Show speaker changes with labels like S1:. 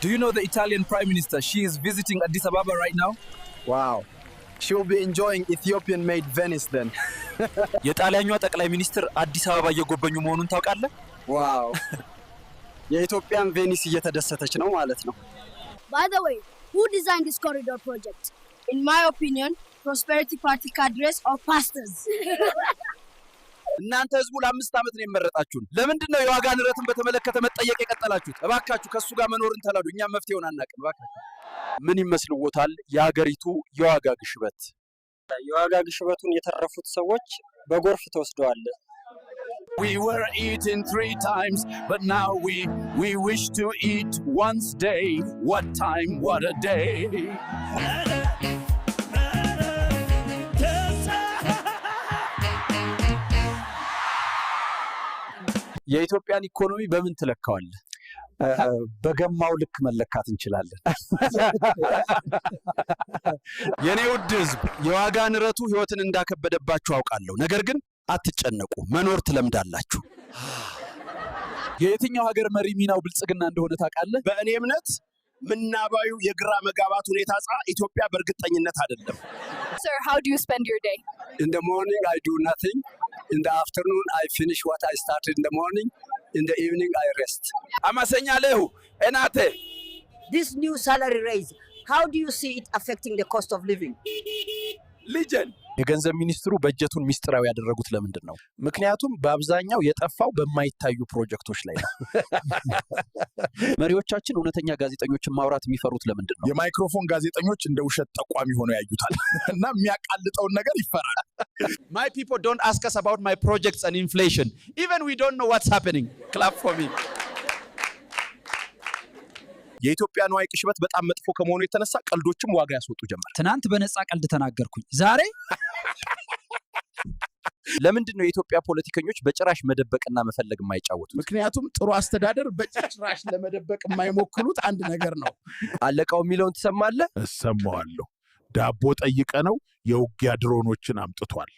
S1: Do you know the Italian Prime Minister? She is visiting Addis Ababa right now.
S2: Wow. She will be enjoying Ethiopian-made Venice then.
S1: የጣሊያኗ ጠቅላይ ሚኒስትር አዲስ አበባ እየጎበኙ መሆኑን ታውቃለህ?
S2: Wow. የኢትዮጵያን ቬኒስ እየተደሰተች ነው ማለት ነው።
S3: By the way, who designed this corridor project? In my opinion, Prosperity Party cadres or pastors.
S1: እናንተ ህዝቡ ለ5 ዓመት ነው የመረጣችሁን። ለምንድን ነው የዋጋ ንረትን በተመለከተ መጠየቅ የቀጠላችሁት? እባካችሁ ከሱ ጋር መኖርን ተላዱ። እኛ መፍትሄውን አናውቅም። እባካችሁ ምን ይመስልዎታል የሀገሪቱ የዋጋ ግሽበት?
S2: የዋጋ ግሽበቱን የተረፉት ሰዎች በጎርፍ ተወስደዋል።
S1: We were eating 3 times, but now we wish to eat once day. What time, what a day. የኢትዮጵያን ኢኮኖሚ በምን ትለካዋለህ?
S2: በገማው ልክ መለካት እንችላለን።
S1: የኔ ውድ ህዝብ የዋጋ ንረቱ ህይወትን እንዳከበደባችሁ አውቃለሁ። ነገር ግን አትጨነቁ፣ መኖር ትለምዳላችሁ። የየትኛው ሀገር መሪ ሚናው ብልጽግና እንደሆነ ታውቃለህ?
S4: በእኔ እምነት ምናባዩ የግራ መጋባት ሁኔታ ኢትዮጵያ በእርግጠኝነት አይደለም።
S5: Sir, how do you spend your day?
S2: In the morning I do nothing. In the afternoon I finish what I started in the morning. In the evening I rest.
S1: አማሰኛለሁ እናቴ።
S6: This new salary raise, how do you see it affecting the cost of living?
S1: ልጅን የገንዘብ ሚኒስትሩ በጀቱን ሚስጥራዊ ያደረጉት ለምንድን ነው? ምክንያቱም በአብዛኛው የጠፋው በማይታዩ ፕሮጀክቶች ላይ ነው። መሪዎቻችን እውነተኛ ጋዜጠኞችን ማውራት የሚፈሩት ለምንድን ነው?
S4: የማይክሮፎን ጋዜጠኞች እንደ ውሸት ጠቋሚ ሆነው ያዩታል እና የሚያቃልጠውን ነገር ይፈራል።
S1: My people don't ask us about my projects and inflation. Even we don't know what's happening. Clap for me.
S4: የኢትዮጵያ ንዋይ ቅሽበት በጣም መጥፎ ከመሆኑ የተነሳ ቀልዶችም ዋጋ ያስወጡ ጀመር።
S7: ትናንት በነፃ ቀልድ ተናገርኩኝ። ዛሬ
S1: ለምንድን ነው የኢትዮጵያ ፖለቲከኞች በጭራሽ መደበቅና መፈለግ የማይጫወቱት?
S4: ምክንያቱም ጥሩ አስተዳደር በጭራሽ ለመደበቅ የማይሞክሩት አንድ ነገር ነው።
S1: አለቃው የሚለውን ትሰማለህ?
S4: እሰማዋለሁ። ዳቦ ጠይቀ ነው የውጊያ ድሮኖችን አምጥቷል።